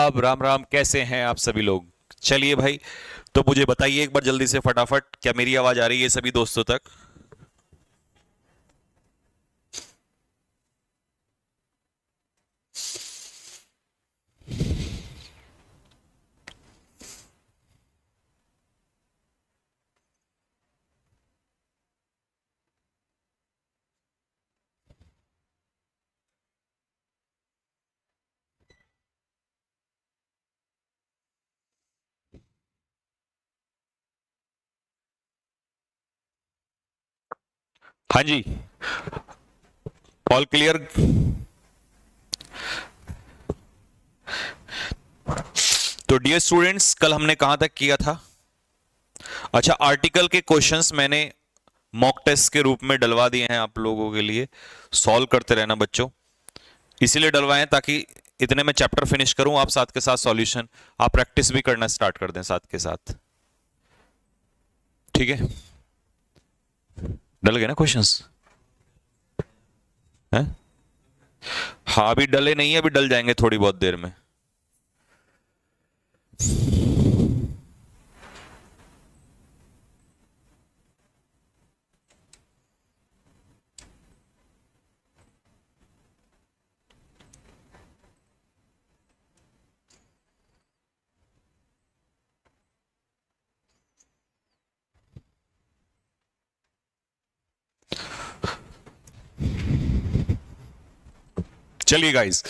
आदाब, राम राम। कैसे हैं आप सभी लोग? चलिए भाई, तो मुझे बताइए एक बार जल्दी से फटाफट, क्या मेरी आवाज आ रही है सभी दोस्तों तक? हाँ जी, ऑल क्लियर। तो डियर स्टूडेंट्स, कल हमने कहां तक किया था? अच्छा, आर्टिकल के क्वेश्चंस मैंने मॉक टेस्ट के रूप में डलवा दिए हैं आप लोगों के लिए। सॉल्व करते रहना बच्चों, इसीलिए डलवाए हैं ताकि इतने में चैप्टर फिनिश करूं, आप साथ के साथ सॉल्यूशन, आप प्रैक्टिस भी करना स्टार्ट कर दें साथ के साथ। ठीक है, डल गए ना क्वेश्चंस? हैं? हाँ, अभी डले नहीं है, अभी डल जाएंगे थोड़ी बहुत देर में। चलिए गाइस,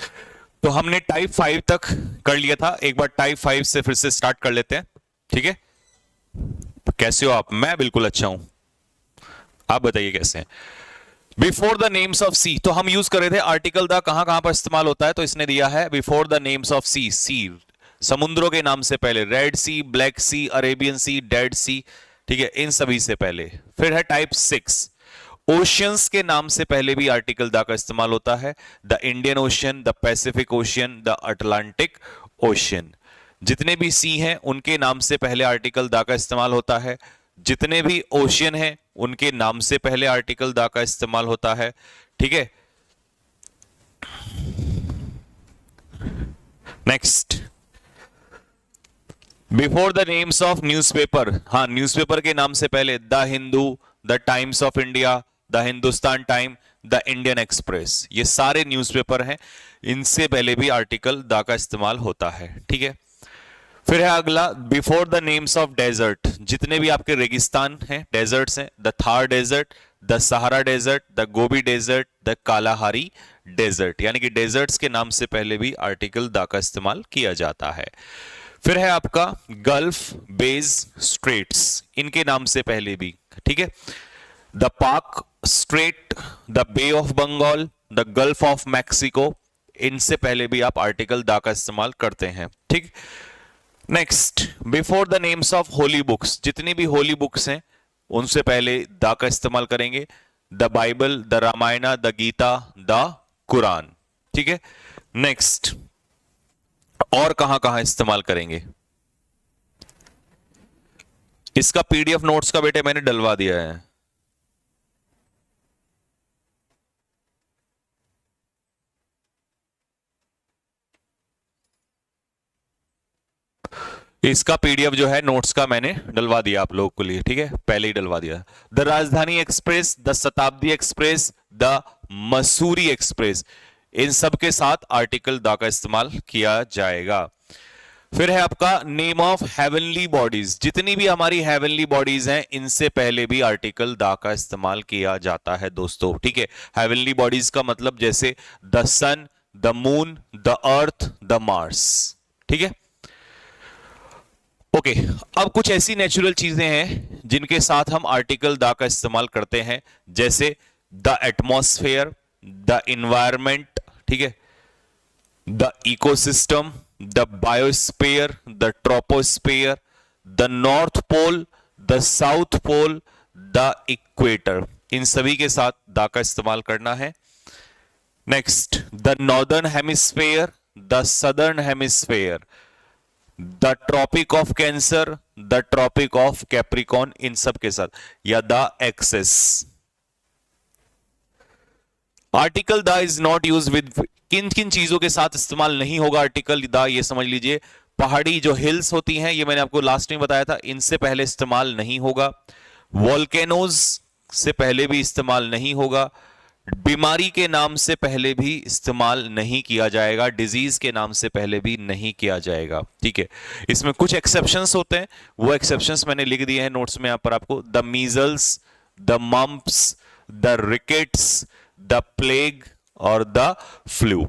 तो हमने टाइप 5 तक कर लिया था। एक बार टाइप 5 से फिर से स्टार्ट कर लेते हैं। ठीक है, कैसे हो आप? मैं बिल्कुल अच्छा हूं, आप बताइए कैसे हैं? बिफोर द नेम्स ऑफ सी, तो हम यूज कर रहे थे आर्टिकल द, कहां कहां पर इस्तेमाल होता है, तो इसने दिया है बिफोर द नेम्स ऑफ सी। सी समुद्रों के नाम से पहले, रेड सी, ब्लैक सी, अरेबियन सी, डेड सी। ठीक है, इन सभी से पहले। फिर है टाइप 6, ओशियंस के नाम से पहले भी आर्टिकल द का इस्तेमाल होता है। The Indian ocean, the Pacific ocean, the Atlantic ocean. जितने भी सी हैं उनके नाम से पहले आर्टिकल द का इस्तेमाल होता है। जितने भी ओशियन हैं उनके नाम से पहले आर्टिकल द का इस्तेमाल होता है। ठीक है, next, before the names of newspaper. हाँ, न्यूज़पेपर के नाम से पहले the Hindu, the times of India, the Hindustan time, the Indian express, ये सारे न्यूज़पेपर हैं, इनसे पहले भी आर्टिकल द का इस्तेमाल होता है। ठीक है, फिर है अगला, before the names of desert. जितने भी आपके रेगिस्तान हैं, डेजर्ट्स हैं, the Thar desert, the Sahara desert, the Gobi desert, the Kalahari desert, यानी कि डेजर्ट्स के नाम से पहले भी आर्टिकल द का इस्तेमाल किया जाता है। फिर है आपका गल्फ, बेज, स्ट्रेट्स, इनके नाम से पहले भी। ठीक है, the Palk Strait, the Bay of Bengal, the Gulf of Mexico, इनसे पहले भी आप आर्टिकल द का इस्तेमाल करते हैं। ठीक, next, before the names of holy books. जितनी भी होली बुक्स हैं उनसे पहले द का इस्तेमाल करेंगे। The Bible, the Ramayana, the Gita, the Quran. ठीक है, नेक्स्ट, और कहां कहां इस्तेमाल करेंगे? इसका पीडीएफ नोट्स का बेटे मैंने डलवा दिया है। इसका पीडीएफ जो है नोट्स का मैंने डलवा दिया आप लोगों के लिए। ठीक है, पहले ही डलवा दिया। द राजधानी एक्सप्रेस, द शताब्दी एक्सप्रेस, द मसूरी एक्सप्रेस, इन सब के साथ आर्टिकल द का इस्तेमाल किया जाएगा। फिर है आपका नेम ऑफ हेवनली बॉडीज। जितनी भी हमारी हेवनली बॉडीज हैं इनसे पहले भी आर्टिकल द का इस्तेमाल किया जाता है दोस्तों। ठीक है, हेवनली बॉडीज का मतलब जैसे the sun, the moon, the earth, the Mars. ठीक है, ओके। अब कुछ ऐसी नेचुरल चीजें हैं जिनके साथ हम आर्टिकल द का इस्तेमाल करते हैं, जैसे द एटमॉस्फेयर, द इन्वायरमेंट, ठीक है, the ecosystem, the biosphere, the troposphere, the north pole, the south pole, the equator, इन सभी के साथ द का इस्तेमाल करना है। Next, the northern hemisphere, the southern hemisphere, the tropic of cancer, the tropic of capricorn, इन सब के साथ, या the axis. Article the is not use with, किन किन चीजों के साथ इस्तेमाल नहीं होगा आर्टिकल द, ये समझ लीजिए। पहाड़ी जो हिल्स होती हैं, ये मैंने आपको लास्ट में बताया था, इनसे पहले इस्तेमाल नहीं होगा। वॉल्केनोज से पहले भी इस्तेमाल नहीं होगा। बीमारी के नाम से पहले भी इस्तेमाल नहीं किया जाएगा, डिजीज के नाम से पहले भी नहीं किया जाएगा, ठीक है। इसमें कुछ एक्सेप्शंस होते हैं, वो एक्सेप्शंस मैंने लिख दिए हैं नोट्स में यहां पर आपको। The measles, the mumps, the rickets, the plague और द फ्लू,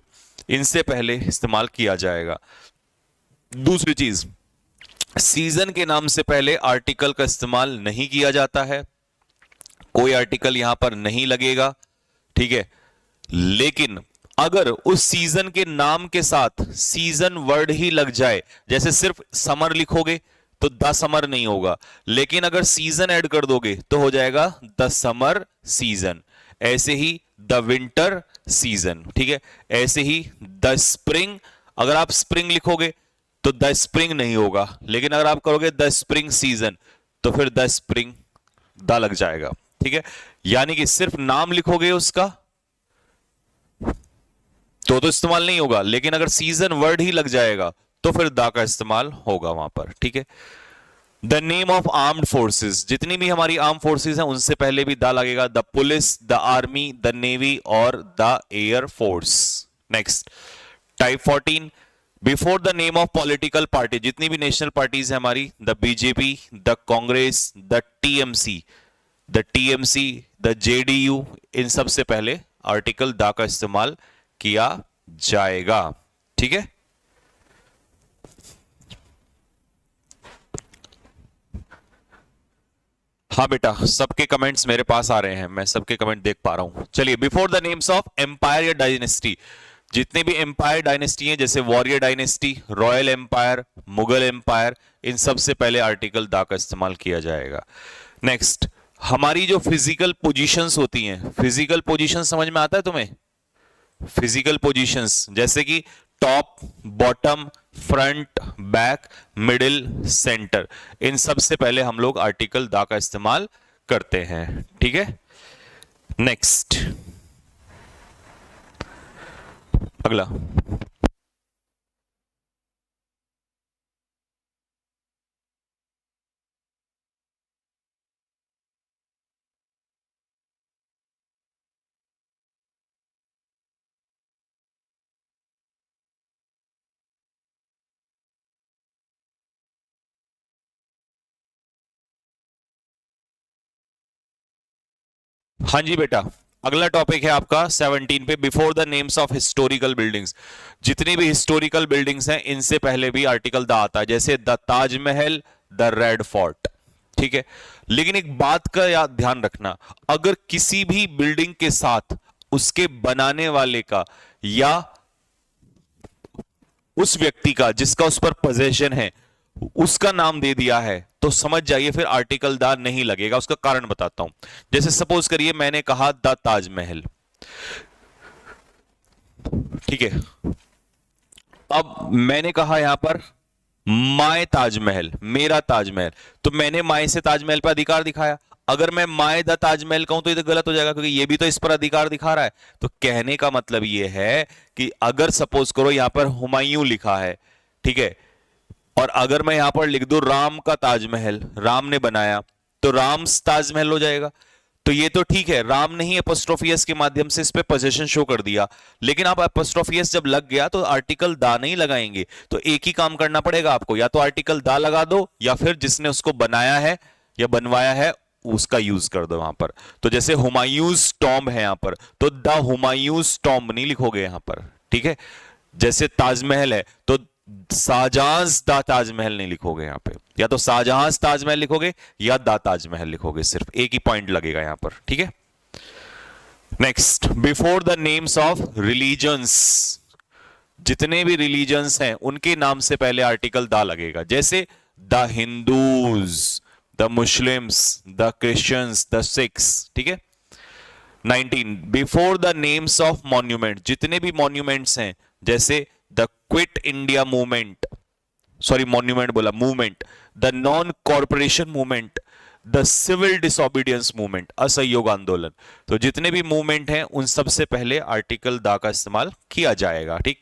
इनसे पहले इस्तेमाल किया जाएगा। दूसरी चीज, सीजन के नाम से पहले आर्टिकल का इस्तेमाल नहीं किया जाता है, कोई आर्टिकल यहां पर नहीं लगेगा, ठीक है। लेकिन अगर उस सीजन के नाम के साथ सीजन वर्ड ही लग जाए, जैसे सिर्फ समर लिखोगे तो द समर नहीं होगा, लेकिन अगर सीजन ऐड कर दोगे तो हो जाएगा द समर सीजन। ऐसे ही द विंटर सीजन, ठीक है। ऐसे ही द स्प्रिंग, अगर आप स्प्रिंग लिखोगे तो द स्प्रिंग नहीं होगा, लेकिन अगर आप करोगे द स्प्रिंग सीजन तो फिर द स्प्रिंग द लग जाएगा, ठीक है। यानी कि सिर्फ नाम लिखोगे उसका तो इस्तेमाल नहीं होगा, लेकिन अगर सीजन वर्ड ही लग जाएगा तो फिर दा का इस्तेमाल होगा वहां पर, ठीक है। The name of armed forces, जितनी भी हमारी आर्म फोर्सेस हैं उनसे पहले भी दा लगेगा। The police, the army, the navy और the air force. Next, type 14, before the name of political party, जितनी भी नेशनल पार्टीज है हमारी, the BJP, the Congress, the TMC, the JDU, इन सब से पहले आर्टिकल द का इस्तेमाल किया जाएगा, ठीक है। हाँ बेटा, सबके कमेंट्स मेरे पास आ रहे हैं, मैं सबके कमेंट देख पा रहा हूं। चलिए, before the names of empire या डायनेस्टी, जितने भी एम्पायर डायनेस्टी हैं, जैसे warrior dynasty, royal empire, Mughal empire, इन सब से पहले आर्टिकल दा का इस्तेमाल किया जाएगा। नेक्स्ट, हमारी जो फिजिकल पोजीशंस होती हैं, फिजिकल पोजीशन समझ में आता है तुम्हें? फिजिकल पोजीशंस जैसे कि top, bottom, front, back, middle, centre, इन सब से पहले हम लोग आर्टिकल दा का इस्तेमाल करते हैं, ठीक है। नेक्स्ट, अगला, हाँ जी बेटा, अगला टॉपिक है आपका 17 पे, before the names of historical buildings, जितनी भी हिस्टोरिकल बिल्डिंग्स हैं इनसे पहले भी आर्टिकल द आता है, जैसे the Taj Mahal, the red fort, ठीक है। लेकिन एक बात का याद ध्यान रखना, अगर किसी भी बिल्डिंग के साथ उसके बनाने वाले का या उस व्यक्ति का जिसका उस पर पोजेशन है उसका नाम दे दिया है तो समझ जाइए फिर आर्टिकल द नहीं लगेगा। उसका कारण बताता हूं। जैसे सपोज करिए मैंने कहा द ताजमहल, ठीक है। अब मैंने कहा यहां पर माय ताजमहल, मेरा ताजमहल, तो मैंने माय से ताजमहल पर अधिकार दिखाया। अगर मैं माय द ताजमहल कहूं तो ये तो गलत हो जाएगा, क्योंकि ये भी तो इस पर अधिकार दिखा रहा है। तो कहने का मतलब ये है कि अगर सपोज करो यहां पर हुमायूं लिखा है, ठीक है, और अगर मैं यहां पर लिख दूं राम का ताजमहल, राम ने बनाया, तो राम्स ताजमहल हो जाएगा। तो ये तो ठीक है, राम ने ही एपोस्ट्रोफी एस के माध्यम से इस पे पोजीशन शो कर दिया, लेकिन आप एपोस्ट्रोफी एस जब लग गया तो आर्टिकल दा नहीं लगाएंगे। तो एक ही काम करना पड़ेगा आपको, या तो आर्टिकल दा लगा दो या फिर जिसने उसको बनाया है या बनवाया है उसका यूज कर दो वहां पर। तो जैसे हुमायूंस टॉम्ब है यहां पर, तो द हुमायूंस टॉम्ब नहीं लिखोगे यहां पर, ठीक है। जैसे ताजमहल है तो शाहजहां दा ताजमहल नहीं लिखोगे यहां पे, या तो शाहजहां ताजमहल लिखोगे या दा ताजमहल लिखोगे, सिर्फ एक ही पॉइंट लगेगा यहां पर, ठीक है। Next, before the names of religions, जितने भी रिलीजन्स हैं उनके नाम से पहले आर्टिकल दा लगेगा, जैसे the Hindus, the Muslims, the Christians, the Sikhs, ठीक है। 19, before the names of monument, जितने भी मॉन्यूमेंट्स हैं, जैसे the quit India movement, sorry monument बोला, movement, the non corporation movement, the civil disobedience movement, असहयोग आंदोलन। तो जितने भी मूवमेंट हैं उन सबसे पहले आर्टिकल द का इस्तेमाल किया जाएगा, ठीक।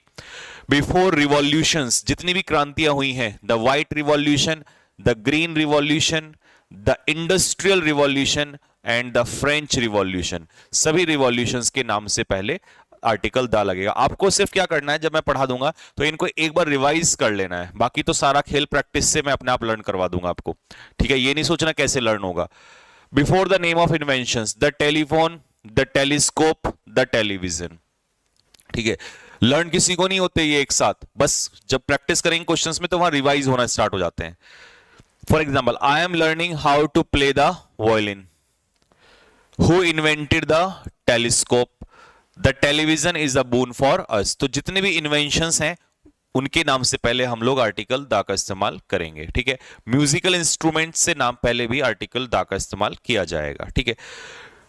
बिफोर रिवॉल्यूशंस, जितनी भी क्रांतियां हुई हैं, the white revolution, the green revolution, the industrial revolution and the French revolution, सभी रिवॉल्यूशंस के नाम से पहले आर्टिकल द लगेगा। आपको सिर्फ क्या करना है, जब मैं पढ़ा दूंगा तो इनको एक बार रिवाइज कर लेना है, बाकी तो सारा खेल प्रैक्टिस से मैं अपने आप लर्न करवा दूंगा आपको, ठीक है। ये नहीं सोचना कैसे लर्न होगा। Before the name of inventions, the telephone, the telescope, the television, ठीक है। लर्न किसी को नहीं होते ये एक साथ, बस जब प्रैक्टिस करेंगे क्वेश्चंस में तो वहां रिवाइज होना स्टार्ट हो जाते हैं। For example, I am learning how to play the violin. Who invented the telescope? The television is a boon for us. तो जितने भी इन्वेंशंस हैं उनके नाम से पहले हम लोग आर्टिकल द का इस्तेमाल करेंगे, ठीक है। म्यूजिकल इंस्ट्रूमेंट से नाम पहले भी आर्टिकल द का इस्तेमाल किया जाएगा, ठीक है।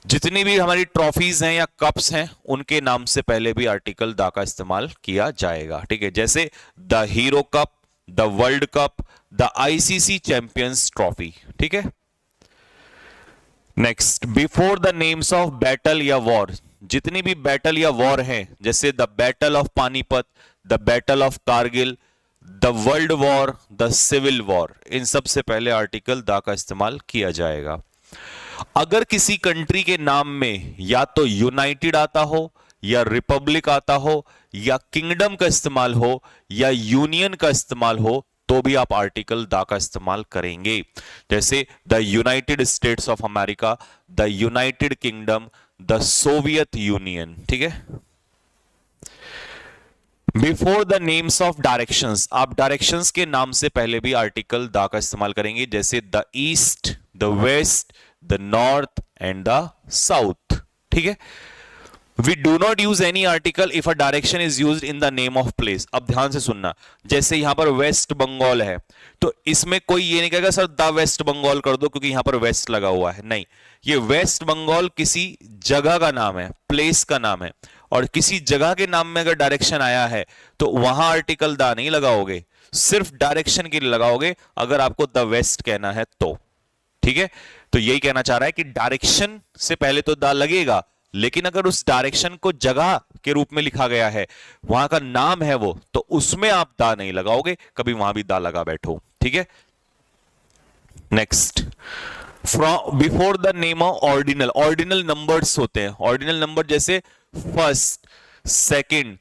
जितनी भी हमारी ट्रॉफीज हैं या कप्स हैं उनके नाम से पहले भी आर्टिकल द का इस्तेमाल किया जाएगा, ठीक है। जैसे the hero cup, the world cup, the ICC champions trophy, ठीक है। Next, before the names of battle या वॉर, जितनी भी बैटल या वॉर हैं, जैसे the battle of Panipat, the battle of Kargil, the world war, the civil war, इन सब से पहले आर्टिकल द का इस्तेमाल किया जाएगा। अगर किसी कंट्री के नाम में या तो यूनाइटेड आता हो या रिपब्लिक आता हो या किंगडम का इस्तेमाल हो या यूनियन का इस्तेमाल हो तो भी आप आर्टिकल द का इस्तेमाल करेंगे। जैसे the United states of America, the United kingdom, the Soviet union, ठीक है। Before the names of directions, आप डायरेक्शंस के नाम से पहले भी आर्टिकल द का इस्तेमाल करेंगे। जैसे the east, the west, the north and the south, ठीक है। We do not use any article if a direction is used in the name of place। अब ध्यान से सुनना, जैसे यहां पर वेस्ट बंगाल है तो इसमें कोई ये नहीं कहेगा सर द वेस्ट बंगाल कर दो क्योंकि यहां पर वेस्ट लगा हुआ है, नहीं। ये वेस्ट बंगाल किसी जगह का नाम है, प्लेस का नाम है, और किसी जगह के नाम में अगर डायरेक्शन आया है तो वहां आर्टिकल द नहीं लगाओगे, सिर्फ डायरेक्शन के लिए लगाओगे अगर आपको द वेस्ट कहना है तो, ठीक है। तो यही कहना चाह रहा है कि डायरेक्शन से पहले तो द लगेगा, लेकिन अगर उस डायरेक्शन को जगह के रूप में लिखा गया है, वहां का नाम है वो, तो उसमें आप दा नहीं लगाओगे, कभी वहां भी दा लगा बैठो, ठीक है। Next, from before the name of ordinal, ordinal numbers होते हैं। ऑर्डिनल नंबर जैसे first, second,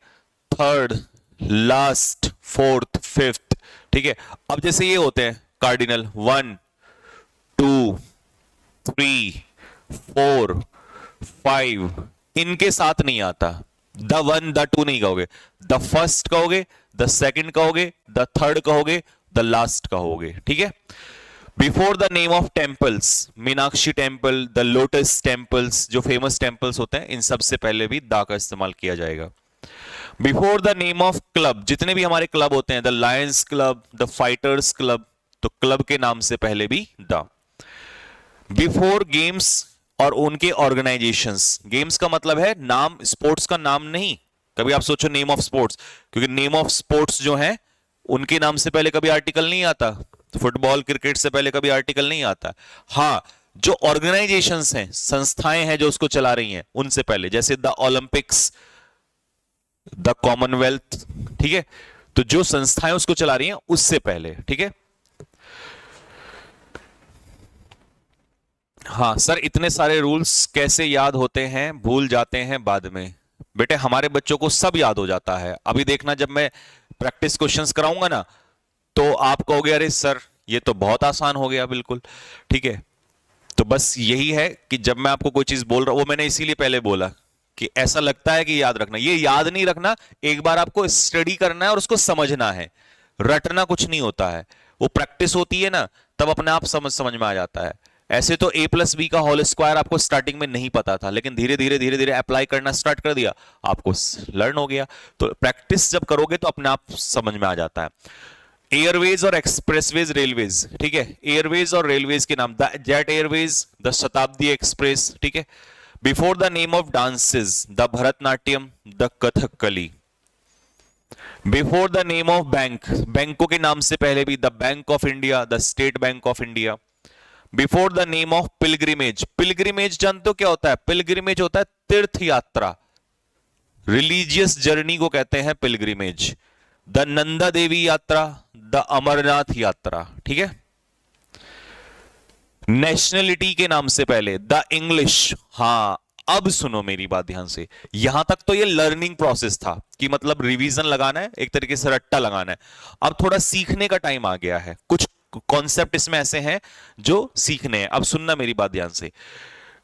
third, last, fourth, fifth, ठीक है। अब जैसे ये होते हैं कार्डिनल, 1 2 3 4 5, इनके साथ नहीं आता। द 1 द 2 नहीं कहोगे, द फर्स्ट कहोगे, द सेकंड कहोगे, द थर्ड कहोगे, द लास्ट कहोगे, ठीक है। Before the name of temples, Meenakshi temple, the lotus temples, जो फेमस टेम्पल्स होते हैं, इन सब से पहले भी द का इस्तेमाल किया जाएगा। Before the name of club, जितने भी हमारे क्लब होते हैं, the Lions club, the fighters club, तो क्लब के नाम से पहले भी द। बिफोर गेम्स और उनके ऑर्गेनाइजेशंस, गेम्स का मतलब है नाम, स्पोर्ट्स का नाम नहीं। कभी आप सोचो नेम ऑफ स्पोर्ट्स, क्योंकि नेम ऑफ स्पोर्ट्स जो है उनके नाम से पहले कभी आर्टिकल नहीं आता, फुटबॉल क्रिकेट से पहले कभी आर्टिकल नहीं आता। हाँ, जो ऑर्गेनाइजेशंस हैं, संस्थाएं हैं जो उसको चला रही हैं, उनसे पहले, जैसे द ओलंपिक्स, द कॉमनवेल्थ, ठीक है। तो जो संस्थाएं उसको चला रही हैं उससे पहले, ठीक है। हाँ सर, इतने सारे रूल्स कैसे याद होते हैं, भूल जाते हैं बाद में। बेटे हमारे बच्चों को सब याद हो जाता है। अभी देखना, जब मैं प्रैक्टिस क्वेश्चंस कराऊंगा ना तो आप कहोगे अरे सर ये तो बहुत आसान हो गया, बिल्कुल, ठीक है। तो बस यही है कि जब मैं आपको कोई चीज बोल रहा हूं, वो मैंने इसीलिए पहले बोला कि ऐसा लगता है कि याद रखना, ये याद नहीं रखना, एक बार आपको स्टडी करना है और उसको समझना है, रटना कुछ नहीं होता है। वो प्रैक्टिस होती है ना, तब अपने आप समझ में आ जाता है। ऐसे तो a+b का होल स्क्वायर आपको स्टार्टिंग में नहीं पता था, लेकिन धीरे धीरे अप्लाई करना स्टार्ट कर दिया, आपको लर्न हो गया। तो प्रैक्टिस जब करोगे तो अपने आप समझ में आ जाता है। एयरवेज और एक्सप्रेसवेज, रेलवेज, ठीक है। एयरवेज और रेलवेज के नाम, द जेट एयरवेज, द शताब्दी एक्सप्रेस, ठीक है। Before the name of dances, the Bharatanatyam, the Kathakali. Before the name of bank, बैंकों के नाम से पहले भी the bank of India, the state bank of India. Before the name of pilgrimage. Pilgrimage जानते हो क्या होता है? पिलग्रिमेज होता है तीर्थ यात्रा, रिलीजियस जर्नी को कहते हैं पिलग्रिमेज। द नंदा देवी यात्रा, द अमरनाथ यात्रा, ठीक है। नेशनलिटी के नाम से पहले द इंग्लिश। हां, अब सुनो मेरी बात ध्यान से। यहां तक तो ये लर्निंग प्रोसेस था कि मतलब रिवीजन लगाना है, एक तरीके से रट्टा लगाना है। अब थोड़ा सीखने का टाइम आ गया है, कुछ कॉन्सेप्ट इसमें ऐसे हैं जो सीखने हैं। अब सुनना मेरी बात ध्यान से।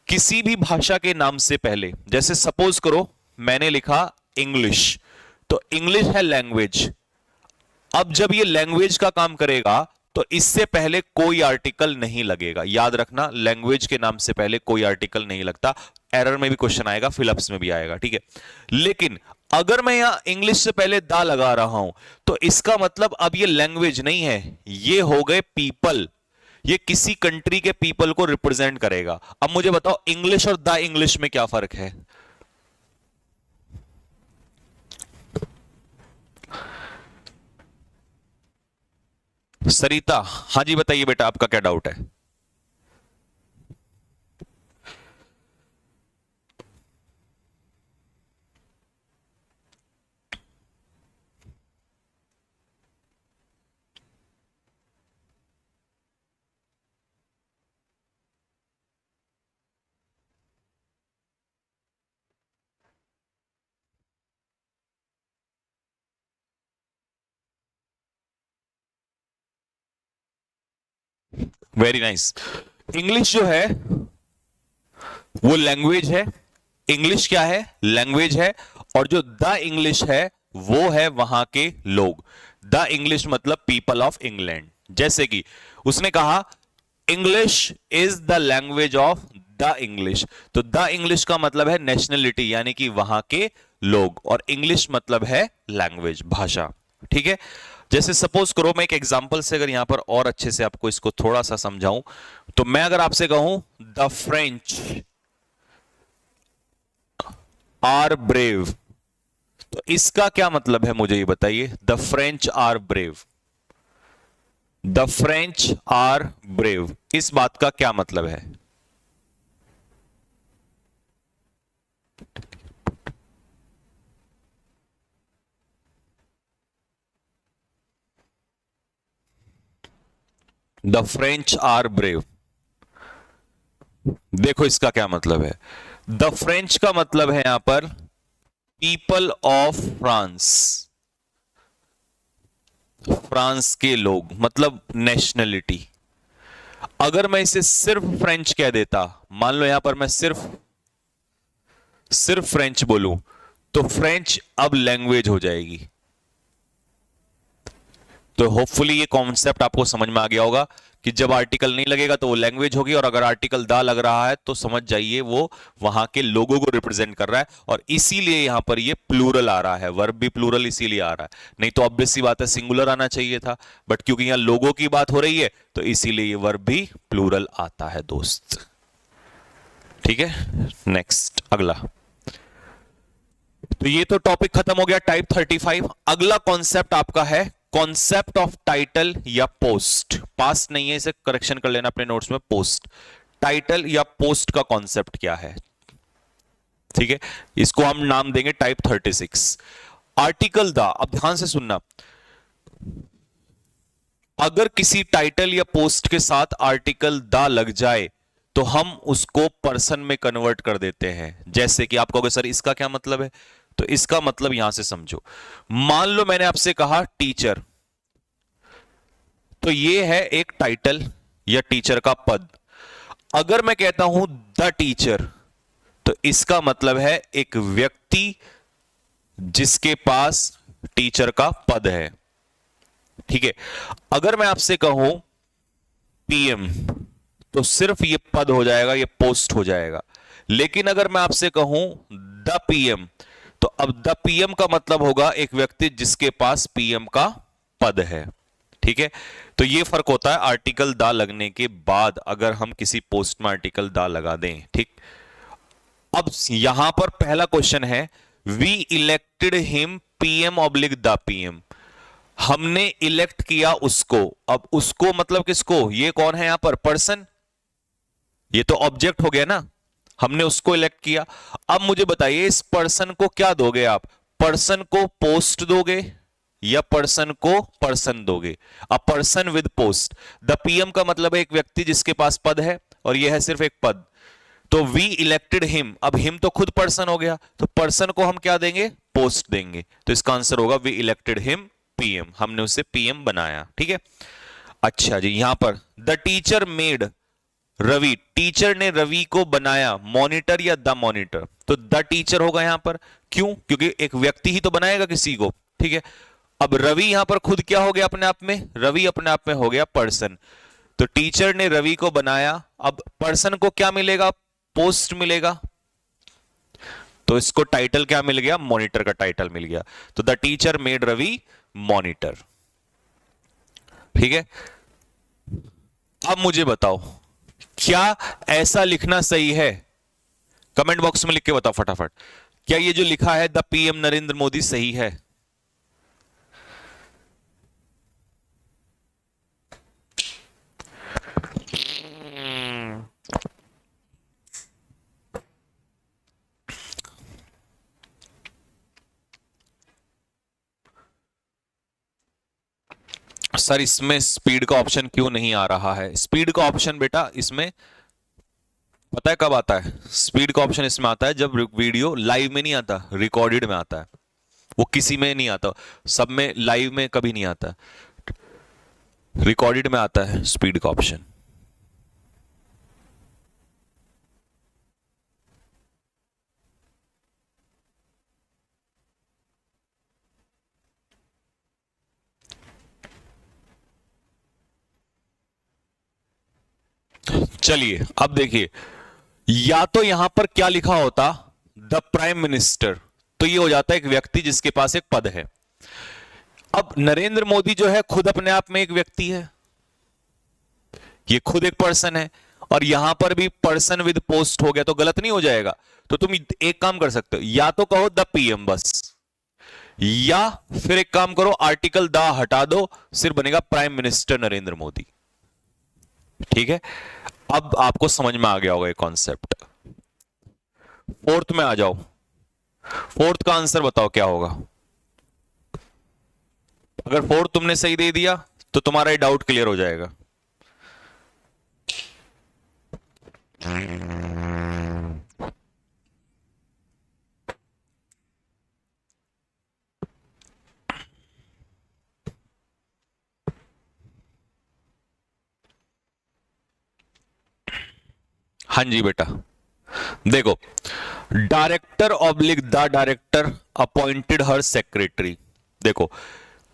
किसी भी भाषा के नाम से पहले, जैसे सपोज करो मैंने लिखा इंग्लिश, तो इंग्लिश है लैंग्वेज। अब जब ये लैंग्वेज का काम करेगा तो इससे पहले कोई आर्टिकल नहीं लगेगा। याद रखना, लैंग्वेज के नाम से पहले कोई आर्टिकल नहीं लगता। एरर में भी क्वेश्चन आएगा, फिलअप्स में भी आएगा, ठीक है। लेकिन अगर मैं यहां इंग्लिश से पहले दा लगा रहा हूं तो इसका मतलब अब ये लैंग्वेज नहीं है, ये हो गए पीपल। ये किसी कंट्री के पीपल को रिप्रेजेंट करेगा। अब मुझे बताओ इंग्लिश और द इंग्लिश में क्या फर्क है? सरिता, हाँ जी बताइए बेटा, आपका क्या डाउट है? Very nice. इंग्लिश जो है वो लैंग्वेज है। इंग्लिश क्या है? लैंग्वेज है। और जो द इंग्लिश है वो है वहां के लोग। द इंग्लिश मतलब पीपल ऑफ इंग्लैंड। जैसे कि उसने कहा English is the language of the English, तो द इंग्लिश का मतलब है नेशनलिटी, यानी कि वहां के लोग, और इंग्लिश मतलब है लैंग्वेज, भाषा, ठीक है। जैसे सपोज करो मैं एक एग्जांपल से अगर यहां पर और अच्छे से आपको इसको थोड़ा सा समझाऊं, तो मैं अगर आपसे कहूं द फ्रेंच आर ब्रेव, तो इसका क्या मतलब है मुझे ये बताइए। The French are brave, the French are brave, इस बात का क्या मतलब है? द फ्रेंच आर ब्रेव, देखो इसका क्या मतलब है। द फ्रेंच का मतलब है यहां पर पीपल ऑफ फ्रांस, फ्रांस के लोग, मतलब नेशनलिटी। अगर मैं इसे सिर्फ फ्रेंच कह देता, मान लो यहां पर मैं सिर्फ सिर्फ फ्रेंच बोलूं, तो फ्रेंच अब लैंग्वेज हो जाएगी। तो होपफुली ये कॉन्सेप्ट आपको समझ में आ गया होगा कि जब आर्टिकल नहीं लगेगा तो वो लैंग्वेज होगी, और अगर आर्टिकल दा लग रहा है तो समझ जाइए वो वहां के लोगों को रिप्रेजेंट कर रहा है। और इसीलिए यहां पर ये प्लूरल आ रहा है, वर्ब भी प्लूरल इसीलिए आ रहा है। नहीं तो ऑब्वियस सी बात है सिंगुलर आना चाहिए था, बट क्योंकि यहां लोगों की बात हो रही है तो इसीलिए ये वर्ब भी प्लूरल आता है दोस्त, ठीक है। नेक्स्ट, अगला। तो ये तो टॉपिक खत्म हो गया टाइप 35। अगला कॉन्सेप्ट आपका है कॉन्सेप्ट ऑफ टाइटल या पोस्ट। पास्ट नहीं है, इसे करेक्शन कर लेना अपने नोट्स में। पोस्ट, टाइटल या पोस्ट का कॉन्सेप्ट क्या है, ठीक है। इसको हम नाम देंगे टाइप 36। आर्टिकल द, अब ध्यान से सुनना, अगर किसी टाइटल या पोस्ट के साथ आर्टिकल द लग जाए तो हम उसको पर्सन में कन्वर्ट कर देते हैं। जैसे कि आप कहोगे सर इसका क्या मतलब है, तो इसका मतलब यहां से समझो। मान लो मैंने आपसे कहा टीचर, तो ये है एक टाइटल या टीचर का पद। अगर मैं कहता हूं द टीचर, तो इसका मतलब है एक व्यक्ति जिसके पास टीचर का पद है, ठीक है। अगर मैं आपसे कहूं पीएम, तो सिर्फ ये पद हो जाएगा, ये पोस्ट हो जाएगा। लेकिन अगर मैं आपसे कहूं द पीएम, तो अब द पीएम का मतलब होगा एक व्यक्ति जिसके पास पीएम का पद है, ठीक है। तो ये फर्क होता है आर्टिकल दा लगने के बाद, अगर हम किसी पोस्ट में आर्टिकल दा लगा दें, ठीक। अब यहां पर पहला क्वेश्चन है, we elected him PM oblique the PM, हमने इलेक्ट किया उसको। अब उसको मतलब किसको, ये कौन है यहां पर, पर्सन, ये तो ऑब्जेक्ट हो गया ना, हमने उसको इलेक्ट किया। अब मुझे बताइए इस पर्सन को क्या दोगे आप, पर्सन को पोस्ट दोगे या पर्सन को पर्सन दोगे? A person with post. The PM का मतलब है एक व्यक्ति जिसके पास पद है और यह है सिर्फ एक पद। तो वी इलेक्टेड हिम, अब हिम तो खुद पर्सन हो गया, तो पर्सन को हम क्या देंगे, पोस्ट देंगे। तो इसका आंसर होगा वी इलेक्टेड हिम पीएम, हमने उसे पीएम बनाया। ठीक है, अच्छा जी, यहां पर the teacher made Ravi, teacher ने रवि को बनाया मॉनिटर या द मॉनिटर, तो द टीचर होगा यहां पर। क्यों? क्योंकि एक व्यक्ति ही तो बनाएगा किसी को। ठीक है, अब रवि यहां पर खुद क्या हो गया अपने आप में, रवि अपने आप में हो गया पर्सन। तो टीचर ने रवि को बनाया, अब पर्सन को क्या मिलेगा, पोस्ट मिलेगा। तो इसको टाइटल क्या मिल गया, मॉनिटर का टाइटल मिल गया। तो the teacher made Ravi monitor. ठीक है, अब मुझे बताओ क्या ऐसा लिखना सही है, कमेंट बॉक्स में लिख के बताओ फटाफट, क्या ये जो लिखा है द पीएम नरेंद्र मोदी सही है? सर इसमें स्पीड का ऑप्शन क्यों नहीं आ रहा है? स्पीड का ऑप्शन बेटा इसमें पता है कब आता है? स्पीड का ऑप्शन इसमें आता है जब वीडियो लाइव में नहीं आता, रिकॉर्डेड में आता है। वो किसी में नहीं आता, सब में, लाइव में कभी नहीं आता, रिकॉर्डेड में आता है स्पीड का ऑप्शन। चलिए अब देखिए, या तो यहां पर क्या लिखा होता, द प्राइम मिनिस्टर, तो ये हो जाता है एक व्यक्ति जिसके पास एक पद है। अब नरेंद्र मोदी जो है खुद अपने आप में एक व्यक्ति है, ये खुद एक पर्सन है, और यहां पर भी पर्सन विद पोस्ट हो गया तो गलत नहीं हो जाएगा। तो तुम एक काम कर सकते हो, या तो कहो द पीएम बस, या फिर एक काम करो आर्टिकल द हटा दो, सिर्फ बनेगा प्राइम मिनिस्टर नरेंद्र मोदी। ठीक है, अब आपको समझ में आ गया होगा ये कॉन्सेप्ट। फोर्थ में आ जाओ, फोर्थ का आंसर बताओ क्या होगा। अगर फोर्थ तुमने सही दे दिया तो तुम्हारा ये डाउट क्लियर हो जाएगा। हाँ जी बेटा, देखो, director oblique the director appointed her secretary. देखो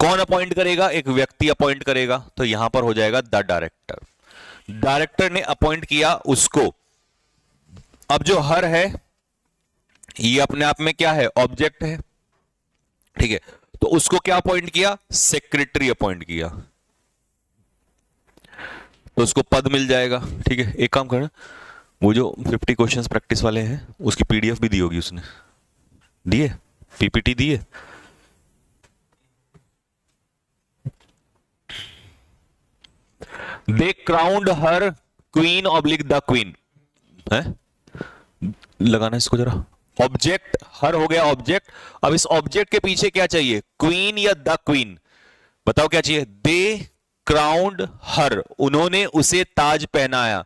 कौन अपॉइंट करेगा, एक व्यक्ति अपॉइंट करेगा, तो यहां पर हो जाएगा द डायरेक्टर। डायरेक्टर ने अपॉइंट किया उसको। अब जो हर है ये अपने आप में क्या है, ऑब्जेक्ट है। ठीक है, तो उसको क्या अपॉइंट किया, सेक्रेटरी अपॉइंट किया, तो उसको पद मिल जाएगा। ठीक है, एक काम करना, वो जो 50 क्वेश्चंस प्रैक्टिस वाले हैं उसकी पीडीएफ भी दी होगी उसने, दिए, पीपीटी दिए। They crowned her queen oblique the queen है, लगाना इसको जरा। ऑब्जेक्ट हर हो गया ऑब्जेक्ट, अब इस ऑब्जेक्ट के पीछे क्या चाहिए, क्वीन या द क्वीन, बताओ क्या चाहिए। दे क्राउंड हर, उन्होंने उसे ताज पहनाया।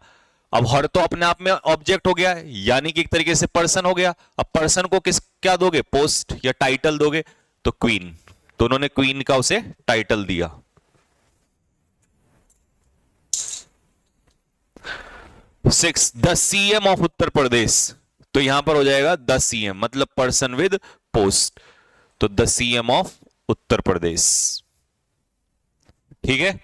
अब हर तो अपने आप में ऑब्जेक्ट हो गया है, यानी कि एक तरीके से पर्सन हो गया। अब पर्सन को किस क्या दोगे, पोस्ट या टाइटल दोगे, तो क्वीन, तो उन्होंने क्वीन का उसे टाइटल दिया। Six, the CM of Uttar Pradesh, तो यहां पर हो जाएगा द सीएम, मतलब पर्सन विद पोस्ट, तो the CM of Uttar Pradesh. ठीक है,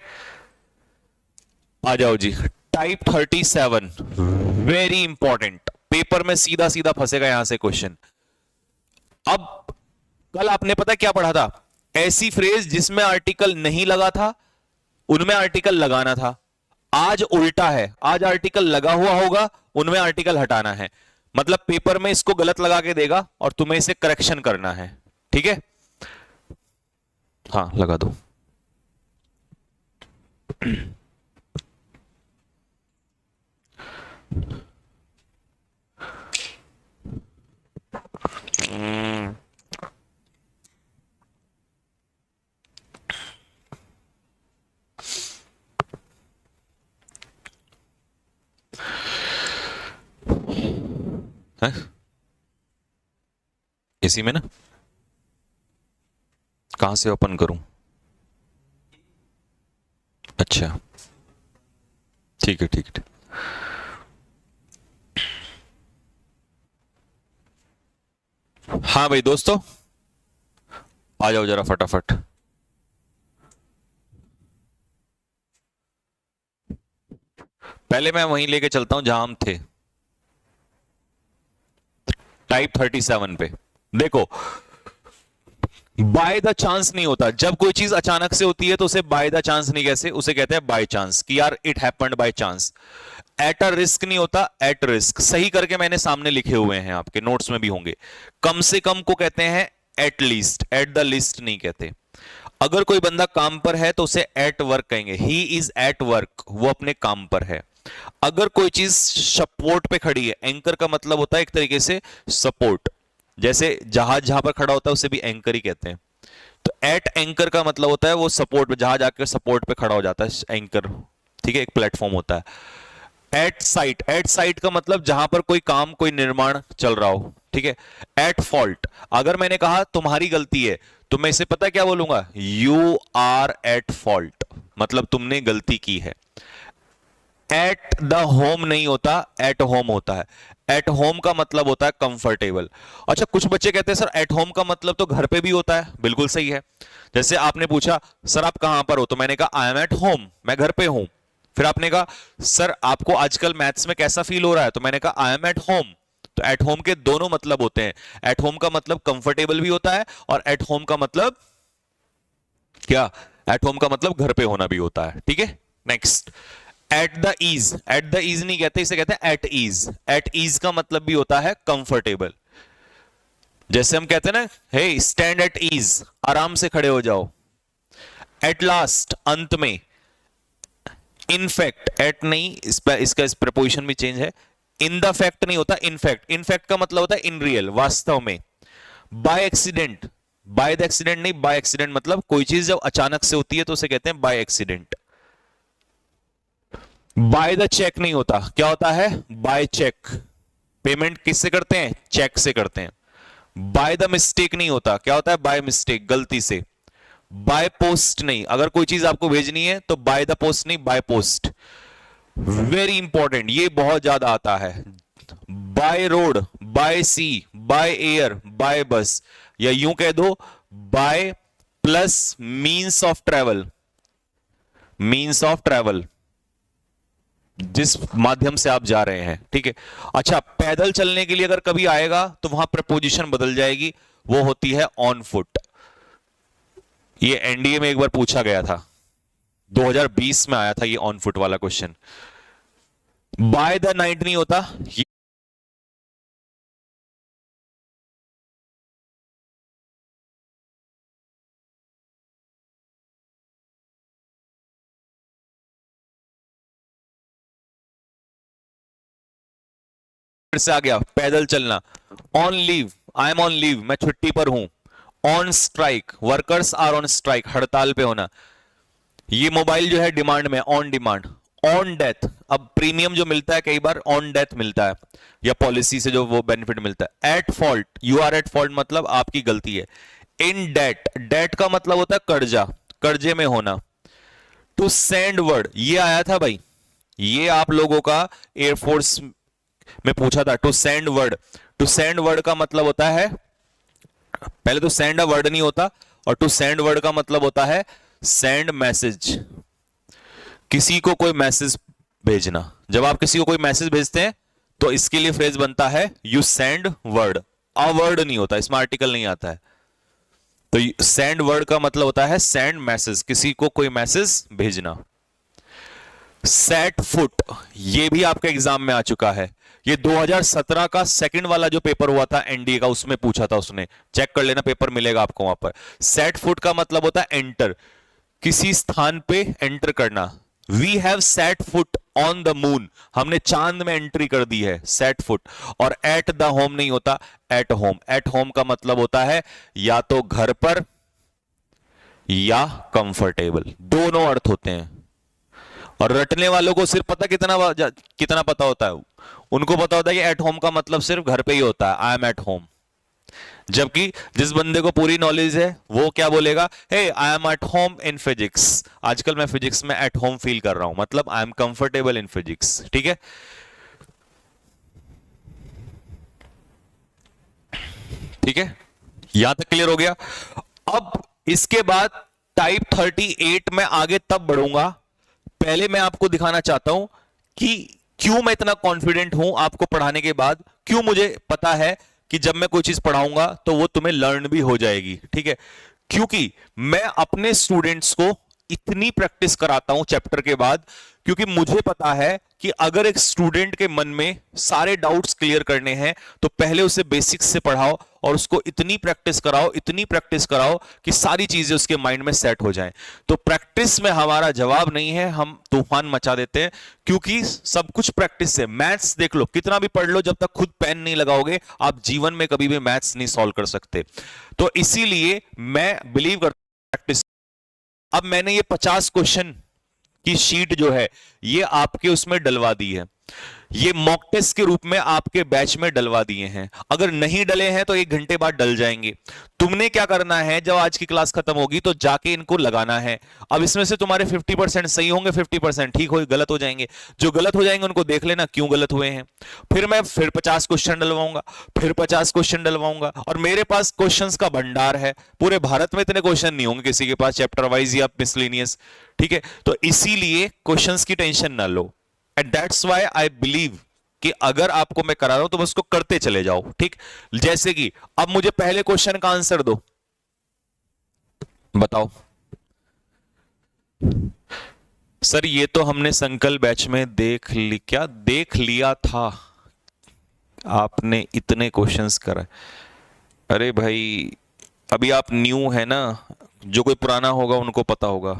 आ जाओ जी, टाइप 37, वेरी इंपॉर्टेंट, पेपर में सीधा सीधा फंसेगा यहां से क्वेश्चन। अब कल आपने पता क्या पढ़ा था, ऐसी फ्रेज जिसमें आर्टिकल नहीं लगा था उनमें आर्टिकल लगाना था। आज उल्टा है, आज आर्टिकल लगा हुआ होगा उनमें आर्टिकल हटाना है। मतलब पेपर में इसको गलत लगा के देगा और तुम्हें इसे करेक्शन करना है। ठीक है, हाँ लगा दो। है इसी में ना, कहां से ओपन करूं? अच्छा ठीक है ठीक है। हाँ भाई दोस्तों, आ जाओ जरा फटाफट। पहले मैं वहीं लेके चलता हूं जहां हम थे, टाइप 37 पे। देखो, बाय द चांस नहीं होता। जब कोई चीज अचानक से होती है तो उसे बाय द चांस नहीं कहते, उसे कहते हैं बाय चांस, कि यार it happened by chance. At a risk नहीं होता, एट रिस्क। सही करके मैंने सामने लिखे हुए हैं, आपके नोट्स में भी होंगे। कम से कम को कहते हैं at least, at the list नहीं कहते। अगर कोई बंदा काम पर है तो उसे एट वर्क कहेंगे, ही इज एट वर्क, वो अपने काम पर है। अगर कोई चीज सपोर्ट पे खड़ी है, एंकर का मतलब होता है एक तरीके से सपोर्ट। जैसे जहाज जहां पर खड़ा होता है उसे भी एंकर ही कहते हैं। तो एट एंकर का मतलब होता है वो सपोर्ट पे, जहाज आकर सपोर्ट पे खड़ा हो जाता है एंकर। ठीक है, एक प्लेटफॉर्म होता है। एट साइट, एट साइट का मतलब जहां पर कोई काम, कोई निर्माण चल रहा हो। ठीक है। एट फॉल्ट, अगर मैंने कहा तुम्हारी गलती है तो मैं इसे पता है क्या बोलूंगा, यू आर एट फॉल्ट, मतलब तुमने गलती की है। एट द होम नहीं होता, एट होम होता है। एट होम का मतलब होता है कंफर्टेबल। अच्छा, कुछ बच्चे कहते हैं सर एट होम का मतलब तो घर पे भी होता है। बिल्कुल सही है। जैसे आपने पूछा सर आप कहां पर हो, तो मैंने कहा आई एम एट होम, मैं घर पे हूं। फिर आपने कहा सर आपको आजकल मैथ्स में कैसा फील हो रहा है, तो मैंने कहा आई एम एट होम। तो एट होम के दोनों मतलब होते हैं। एट होम का मतलब कंफर्टेबल भी होता है, और एट होम का मतलब क्या, एट होम का मतलब घर पे होना भी होता है। ठीक है। Next, at the ease, at the ease नहीं कहते, इसे कहते हैं एट ईज। एट ईज का मतलब भी होता है कंफर्टेबल। जैसे हम कहते हैं ना, हे स्टैंड एट ईज, आराम से खड़े हो जाओ। एट लास्ट, अंत में। इनफैक्ट, एट नहीं, इसका इस प्रपोजिशन भी चेंज है। इन द फैक्ट नहीं होता, इनफैक्ट। इनफैक्ट का मतलब होता है इन रियल, वास्तव में। Bye accident, by the accident नहीं, बाय एक्सीडेंट मतलब कोई चीज जब अचानक से होती है तो उसे कहते हैं by accident. By the check नहीं होता, क्या होता है, बाय चेक। पेमेंट किससे करते हैं, चेक से करते हैं। बाय द मिस्टेक नहीं होता, क्या होता है, बाय मिस्टेक, गलती से। बाय पोस्ट नहीं, अगर कोई चीज आपको भेजनी है तो बाय द पोस्ट नहीं, बाय पोस्ट। वेरी इंपॉर्टेंट, ये बहुत ज्यादा आता है। By road, by sea, by air, by bus, या यूं कह दो by plus means of travel. Means of travel, जिस माध्यम से आप जा रहे हैं। ठीक है। अच्छा, पैदल चलने के लिए अगर कभी आएगा तो वहां प्रपोजिशन बदल जाएगी, वो होती है ऑन फुट। ये एनडीए में एक बार पूछा गया था, 2020 में आया था ये ऑन फुट वाला क्वेश्चन। बाय द नाइट नहीं होता, फिर से आ गया पैदल चलना। On leave, I am on leave, मैं छुट्टी पर हूं। On strike, workers are on strike, हड़ताल पे होना। ये मोबाइल जो है डिमांड में, ऑन डिमांड। ऑन डेथ, अब प्रीमियम जो मिलता है कई बार ऑन डेथ मिलता है, या पॉलिसी से जो वो बेनिफिट मिलता है। At fault, you are at fault मतलब आपकी गलती है। इन डेट, डेट का मतलब होता है कर्जा, कर्जे में होना। टू सेंड वर्ड, ये आया था भाई, ये आप लोगों का एयरफोर्स में पूछा था। To send word, to send word का मतलब होता है, पहले तो सेंड अ वर्ड नहीं होता, और टू सेंड वर्ड का मतलब होता है सेंड मैसेज, किसी को कोई मैसेज भेजना। जब आप किसी को कोई मैसेज भेजते हैं तो इसके लिए फ्रेज बनता है you send word. A word नहीं होता, इसमें आर्टिकल नहीं आता है। तो सेंड वर्ड का मतलब होता है सेंड मैसेज, किसी को कोई मैसेज भेजना। सेट फुट, ये भी आपके एग्जाम में आ चुका है। ये 2017 का सेकंड वाला जो पेपर हुआ था एनडीए का, उसमें पूछा था उसने, चेक कर लेना, पेपर मिलेगा आपको वहां पर। सेट फुट का मतलब होता है एंटर, किसी स्थान पे एंटर करना। We have set foot on the moon, हमने चांद में एंट्री कर दी है, सेट फुट। और एट द होम नहीं होता, एट होम। एट होम का मतलब होता है या तो घर पर या कंफर्टेबल, दोनों अर्थ होते हैं। और रटने वालों को सिर्फ पता कितना कितना पता होता है, उनको पता होता है कि एट होम का मतलब सिर्फ घर पे ही होता है, आई एम एट होम। जबकि जिस बंदे को पूरी नॉलेज है वो क्या बोलेगा, he I am at home in physics, आजकल मैं फिजिक्स में एट होम फील कर रहा हूं, मतलब I am comfortable in physics. ठीक है, ठीक है, यहां तक क्लियर हो गया। अब इसके बाद टाइप 38 में आगे तब बढ़ूंगा, पहले मैं आपको दिखाना चाहता हूं कि क्यों मैं इतना कॉन्फिडेंट हूं आपको पढ़ाने के बाद, क्यों मुझे पता है कि जब मैं कोई चीज पढ़ाऊंगा तो वो तुम्हें लर्न भी हो जाएगी। ठीक है, क्योंकि मैं अपने स्टूडेंट्स को इतनी प्रैक्टिस कराता हूं चैप्टर के बाद, क्योंकि मुझे पता है कि अगर एक स्टूडेंट के मन में सारे डाउट्स क्लियर करने हैं तो पहले उसे बेसिक्स से पढ़ाओ और उसको इतनी प्रैक्टिस कराओ, इतनी प्रैक्टिस कराओ कि सारी चीजें उसके माइंड में सेट हो जाएं। तो प्रैक्टिस में हमारा जवाब नहीं है, हम तूफान मचा देते हैं, क्योंकि सब कुछ प्रैक्टिस से। मैथ्स देख लो, कितना भी पढ़ लो, जब तक खुद पेन नहीं लगाओगे आप जीवन में कभी भी मैथ्स नहीं सॉल्व कर सकते। तो इसीलिए मैं बिलीव करता हूं प्रैक्टिस। अब मैंने ये 50 क्वेश्चन की शीट जो है ये आपके उसमें डलवा दी है, ये मॉक टेस्ट के रूप में आपके बैच में डलवा दिए हैं। अगर नहीं डले हैं तो 1 घंटे बाद डल जाएंगे। तुमने क्या करना है, जब आज की क्लास खत्म होगी तो जाके इनको लगाना है। अब इसमें से तुम्हारे 50% सही होंगे, 50% ठीक हो गलत हो जाएंगे। जो गलत हो जाएंगे उनको देख लेना क्यों गलत हुए हैं। फिर मैं फिर 50 क्वेश्चन डलवाऊंगा, फिर 50 क्वेश्चन डलवाऊंगा, और मेरे पास क्वेश्चंस का भंडार है। पूरे भारत में इतने क्वेश्चन नहीं होंगे किसी के पास चैप्टर वाइज या मिसलेनियस। ठीक है, तो इसीलिए क्वेश्चंस की टेंशन ना लो। And that's why I believe कि अगर आपको मैं करा रहा हूं तो बस उसको करते चले जाओ। ठीक, जैसे कि अब मुझे पहले क्वेश्चन का आंसर दो, बताओ। सर ये तो हमने संकल्प बैच में क्या देख लिया था, आपने इतने क्वेश्चंस करा। अरे भाई अभी आप न्यू है ना, जो कोई पुराना होगा उनको पता होगा।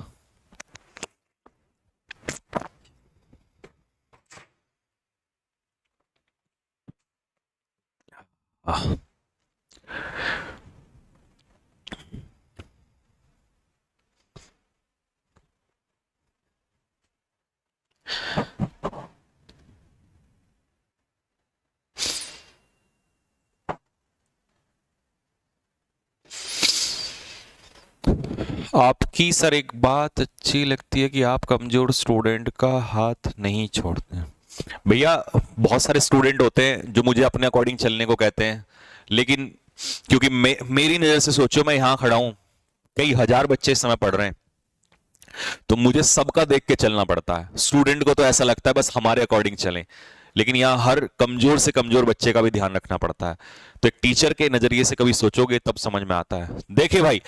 आह, आपकी सर एक बात अच्छी लगती है कि आप कमजोर स्टूडेंट का हाथ नहीं छोड़ते हैं। भैया बहुत सारे स्टूडेंट होते हैं जो मुझे अपने अकॉर्डिंग चलने को कहते हैं, लेकिन क्योंकि मेरी नजर से सोचो, मैं यहां खड़ा हूं, कई हजार बच्चे इस समय पढ़ रहे हैं, तो मुझे सबका देख के चलना पड़ता है। स्टूडेंट को तो ऐसा लगता है बस हमारे अकॉर्डिंग चलें, लेकिन यहां हर कमजोर से कमजोर बच्चे का भी ध्यान रखना पड़ता है। तो एक टीचर के नजरिए से कभी सोचोगे तब समझ में आता है। देखिए भाई,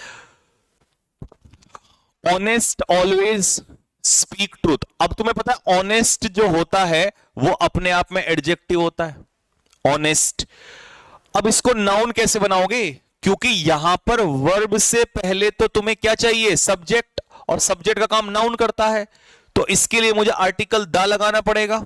ऑनेस्ट ऑलवेज स्पीक ट्रूथ। अब तुम्हें पता है ऑनेस्ट जो होता है वो अपने आप में एडजेक्टिव होता है, ऑनेस्ट। अब इसको नाउन कैसे बनाओगे, क्योंकि यहां पर वर्ब से पहले तो तुम्हें क्या चाहिए, सब्जेक्ट, और सब्जेक्ट का काम नाउन करता है, तो इसके लिए मुझे आर्टिकल द लगाना पड़ेगा।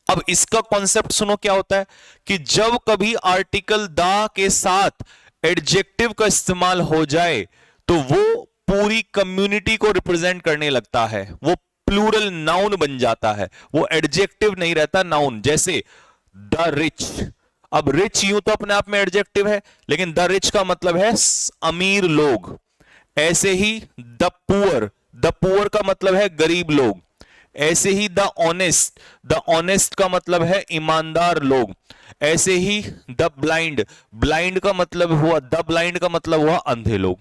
अब इसका कॉन्सेप्ट सुनो क्या होता है, कि जब कभी आर्टिकल द के साथ एडजेक्टिव का इस्तेमाल हो जाए तो वो पूरी कम्युनिटी को रिप्रेजेंट करने लगता है, वो प्लूरल नाउन बन जाता है, वो एडजेक्टिव नहीं रहता, नाउन। जैसे द रिच, अब रिच यूं तो अपने आप में एडजेक्टिव है, लेकिन द रिच का मतलब है अमीर लोग। ऐसे ही द पुअर का मतलब है गरीब लोग। ऐसे ही द ऑनेस्ट का मतलब है ईमानदार लोग। ऐसे ही ब्लाइंड का मतलब हुआ, द ब्लाइंड का मतलब हुआ अंधे लोग।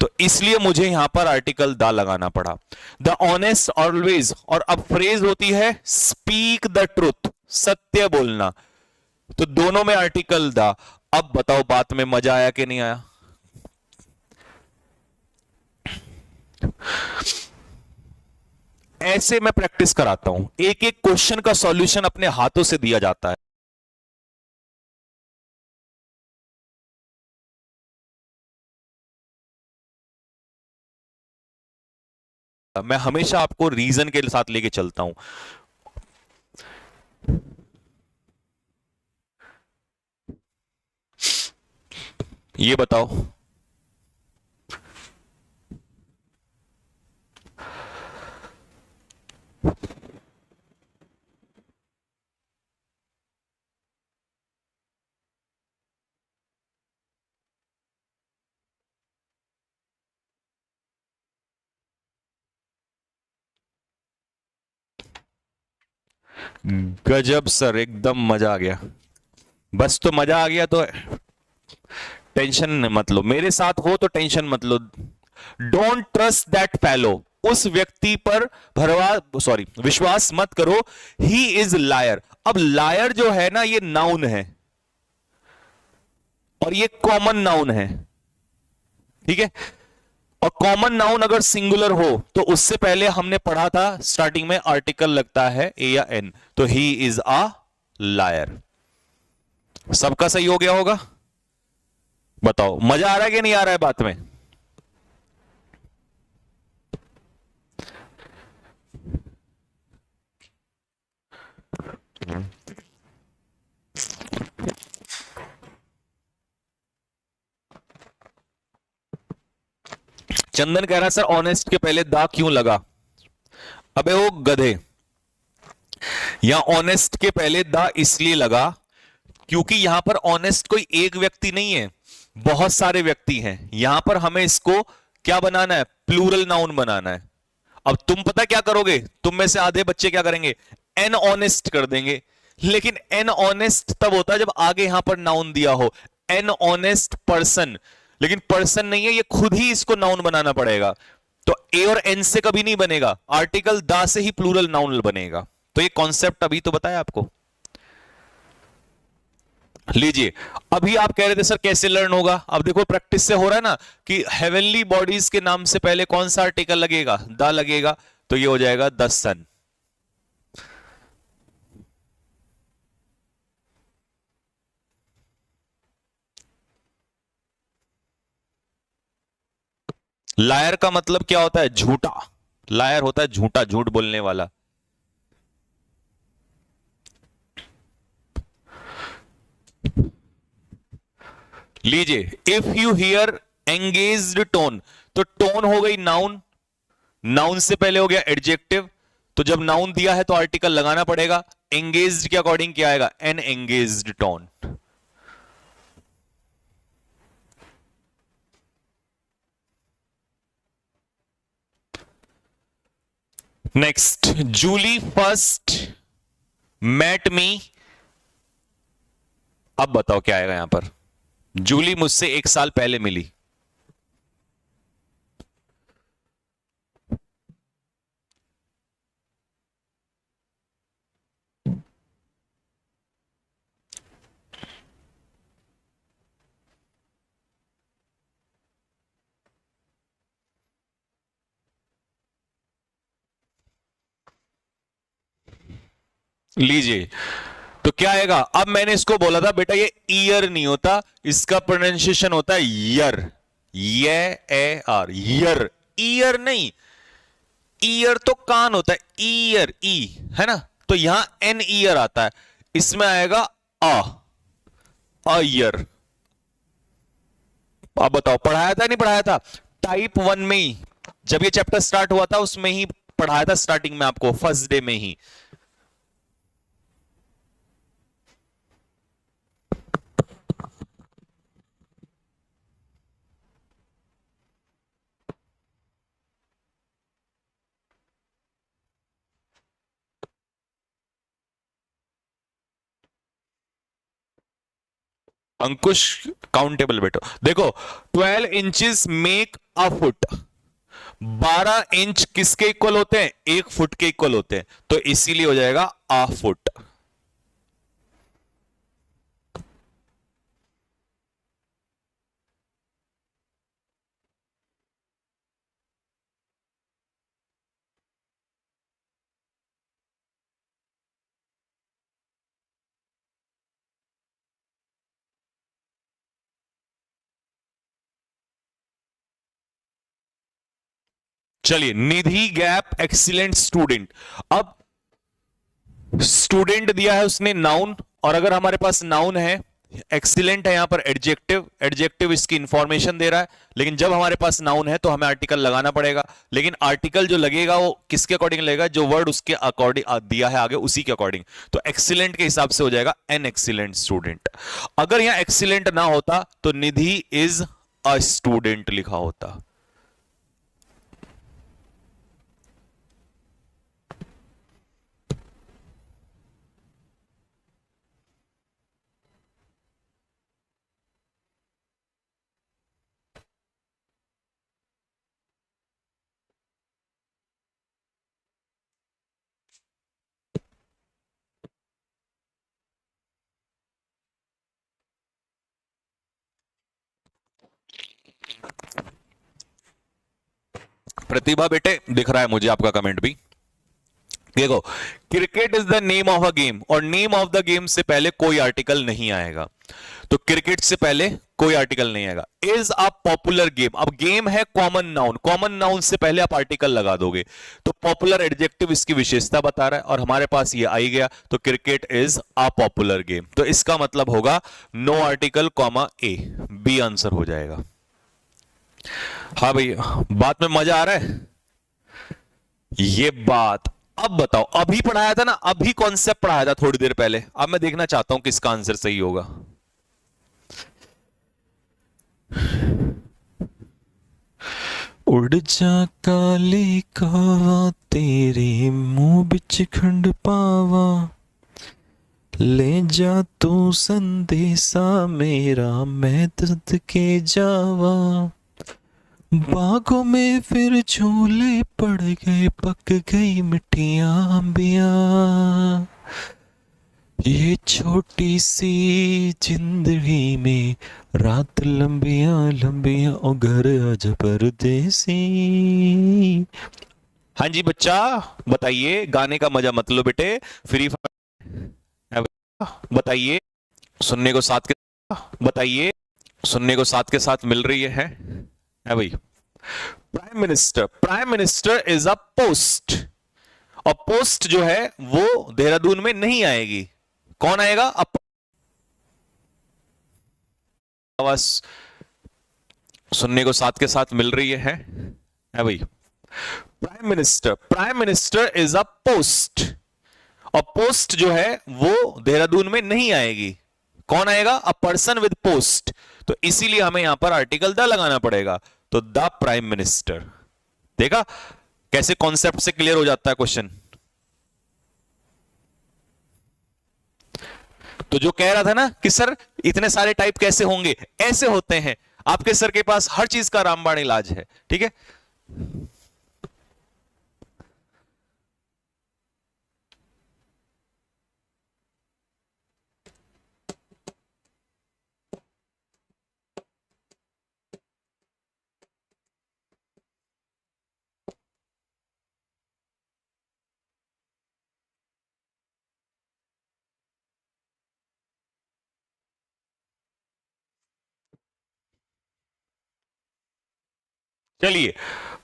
तो इसलिए मुझे यहां पर आर्टिकल द लगाना पड़ा, द ऑनेस्ट ऑलवेज। और अब फ्रेज होती है स्पीक द ट्रुथ, सत्य बोलना, तो दोनों में आर्टिकल द। अब बताओ बात में मजा आया कि नहीं आया। ऐसे मैं प्रैक्टिस कराता हूं, एक एक क्वेश्चन का सॉल्यूशन अपने हाथों से दिया जाता है। मैं हमेशा आपको रीजन के साथ लेके चलता हूं। ये बताओ, गजब सर, एकदम मजा आ गया। बस तो मजा आ गया तो टेंशन मत लो, मेरे साथ हो तो टेंशन मत लो। डोंट ट्रस्ट दैट फेलो, उस व्यक्ति पर विश्वास मत करो। He is liar. अब लायर जो है ना, ये नाउन है और ये कॉमन नाउन है, ठीक है। और कॉमन नाउन अगर सिंगुलर हो तो उससे पहले हमने पढ़ा था स्टार्टिंग में आर्टिकल लगता है ए या एन, तो ही इज अ लायर। सबका सही हो गया होगा? बताओ मजा आ रहा है कि नहीं आ रहा है बात में? चंदन कह रहा है सर ऑनेस्ट के पहले दा क्यों लगा? अबे वो गधे, यहां ऑनेस्ट के पहले दा इसलिए लगा क्योंकि यहां पर ऑनेस्ट कोई एक व्यक्ति नहीं है, बहुत सारे व्यक्ति हैं। यहां पर हमें इसको क्या बनाना है? प्लूरल नाउन बनाना है। अब तुम पता क्या करोगे, तुम में से आधे बच्चे क्या करेंगे? एन ऑनेस्ट कर देंगे। लेकिन एन ऑनेस्ट तब होता है जब आगे यहां पर नाउन दिया हो, एन ऑनेस्ट पर्सन। लेकिन पर्सन नहीं है, ये खुद ही इसको नाउन बनाना पड़ेगा। तो ए और एन से कभी नहीं बनेगा, आर्टिकल दा से ही प्लूरल नाउन बनेगा। तो ये कॉन्सेप्ट अभी तो बताया आपको। लीजिए, अभी आप कह रहे थे सर कैसे लर्न होगा? अब देखो प्रैक्टिस से हो रहा है ना कि हेवनली बॉडीज के नाम से पहले कौन सा आर्टिकल लगेगा? द लगेगा, तो ये हो जाएगा द सन। लायर का मतलब क्या होता है? झूठा। लायर होता है झूठा, झूठ बोलने वाला। लीजिए, if you here engaged tone, तो टोन हो गई नाउन, नाउन से पहले हो गया एडजेक्टिव। तो जब नाउन दिया है तो आर्टिकल लगाना पड़ेगा। एंगेज्ड के अकॉर्डिंग क्या आएगा? An engaged tone. Next, Julie first met me. अब बताओ क्या आएगा यहां पर? जूली मुझसे 1 साल पहले मिली। लीजिए, तो क्या आएगा? अब मैंने इसको बोला था बेटा ये ईयर नहीं होता, इसका प्रोनाउंसिएशन होता है यर। ये ए आर, यर। ईयर नहीं, ईयर तो कान होता है, ईयर ई, है ना? तो यहां एन ईयर आता है, इसमें आएगा अ ईयर। अब बताओ पढ़ाया था नहीं पढ़ाया था? टाइप 1 में ही, जब ये चैप्टर स्टार्ट हुआ था उसमें ही पढ़ाया था, स्टार्टिंग में आपको फर्स्ट डे में ही। अंकुश काउंटेबल बेटो, देखो 12 inches make a foot. 12 inch किसके इक्वल होते हैं? 1 फुट के इक्वल होते हैं, तो इसीलिए हो जाएगा आ फुट। चलिए, निधि गैप एक्सीलेंट स्टूडेंट। अब स्टूडेंट दिया है उसने नाउन, और अगर हमारे पास नाउन है, एक्सीलेंट है यहां पर एडजेक्टिव, एडजेक्टिव इसकी इंफॉर्मेशन दे रहा है। लेकिन जब हमारे पास नाउन है तो हमें आर्टिकल लगाना पड़ेगा। लेकिन आर्टिकल जो लगेगा वो किसके अकॉर्डिंग लगेगा? जो वर्ड उसके अकॉर्डिंग दिया है आगे उसी के अकॉर्डिंग। तो एक्सीलेंट के हिसाब से हो जाएगा एन एक्सीलेंट स्टूडेंट। अगर यहां एक्सीलेंट ना होता तो निधि इज अ स्टूडेंट लिखा होता। प्रतिभा बेटे दिख रहा है मुझे आपका कमेंट भी। देखो, cricket is the name of a game, और नेम ऑफ द गेम से पहले कोई आर्टिकल नहीं आएगा। तो क्रिकेट से पहले कोई आर्टिकल नहीं आएगा। इज अ पॉपुलर गेम, अब गेम है कॉमन नाउन, कॉमन नाउन से पहले आप आर्टिकल लगा दोगे तो पॉपुलर एडजेक्टिव इसकी विशेषता बता रहा है, और हमारे पास ये आ ही गया, तो cricket is a popular game. तो इसका मतलब होगा नो आर्टिकल कॉमा ए, बी आंसर हो जाएगा। हाँ भैया, बात में मजा आ रहा है ये बात। अब बताओ, अभी पढ़ाया था ना, अभी कॉन्सेप्ट पढ़ाया था थोड़ी देर पहले, अब मैं देखना चाहता हूं किसका आंसर सही होगा। उड़ जा काले कावा तेरे मुंह बिच खंड पावा, ले जा तू संदेशा मेरा मैं दर्द के जावा, बागों में फिर झूले पड़ गए पक गई मिठियां अंबियां, ये छोटी सी जिंदगी में रात लंबियां लंबियां ओ घर आजा परदेसी। हाँ जी बच्चा, बताइए, गाने का मजा मत लो बेटे, फ्री फायर बताइए, सुनने को साथ के बताइए, सुनने को साथ के साथ मिल रही है भाई। Prime minister is a post, और पोस्ट जो है वो देहरादून में नहीं आएगी, कौन आएगा? आवाज सुनने को साथ के साथ मिल रही है भाई। Prime minister is a post, और पोस्ट जो है वो देहरादून में नहीं आएगी, कौन आएगा? A person with post. तो इसीलिए हमें यहां पर आर्टिकल द लगाना पड़ेगा, तो द प्राइम मिनिस्टर। देखा कैसे कॉन्सेप्ट से क्लियर हो जाता है क्वेश्चन। तो जो कह रहा था ना कि सर इतने सारे टाइप कैसे होंगे, ऐसे होते हैं, आपके सर के पास हर चीज का रामबाण इलाज है, ठीक है। चलिए,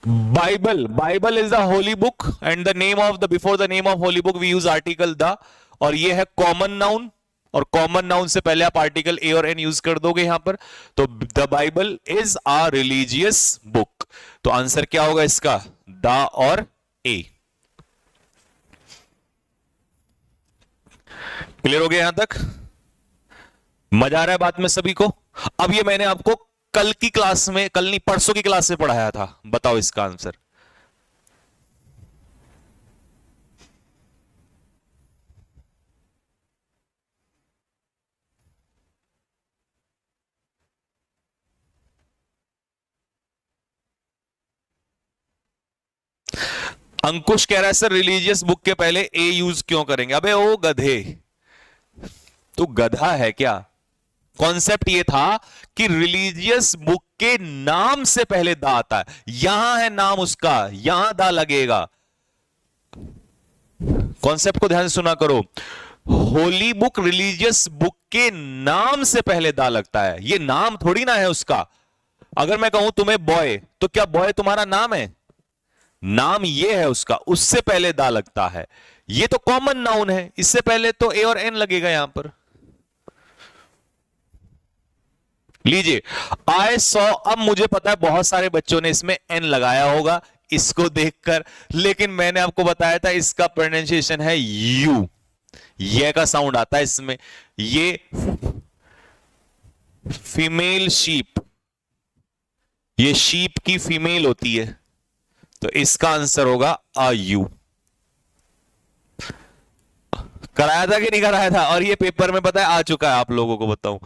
Bible is the holy book, and the name of the before the name of holy book we use article the, और ये है कॉमन नाउन, और कॉमन नाउन से पहले आप आर्टिकल ए और एन यूज कर दोगे यहां पर, तो the Bible is a religious book. तो आंसर क्या होगा इसका? द और ए। क्लियर हो गया यहां तक? मजा आ रहा है बात में सभी को? अब ये मैंने आपको कल की क्लास में, कल नहीं परसों की क्लास में पढ़ाया था, बताओ इसका आंसर। अंकुश कह रहा है सर रिलीजियस बुक के पहले ए यूज क्यों करेंगे? अबे ओ गधे, तू गधा है क्या? कॉन्सेप्ट ये था कि रिलीजियस बुक के नाम से पहले दा आता है, यहां है नाम उसका, यहां दा लगेगा। कॉन्सेप्ट को ध्यान से सुना करो, होली बुक रिलीजियस बुक के नाम से पहले दा लगता है, ये नाम थोड़ी ना है उसका। अगर मैं कहूं तुम्हें बॉय, तो क्या बॉय तुम्हारा नाम है? नाम ये है उसका, उससे पहले दा लगता है। ये तो कॉमन नाउन है, इससे पहले तो ए और एन लगेगा यहां पर। लीजिए, आई सॉ, अब मुझे पता है बहुत सारे बच्चों ने इसमें एन लगाया होगा इसको देखकर, लेकिन मैंने आपको बताया था इसका प्रोनाउंसिएशन है यू, ये का साउंड आता है इसमें। ये फीमेल शीप, ये शीप की फीमेल होती है, तो इसका आंसर होगा आ यू। कराया था कि नहीं कराया था? और ये पेपर में पता है आ चुका है, आप लोगों को बताऊं,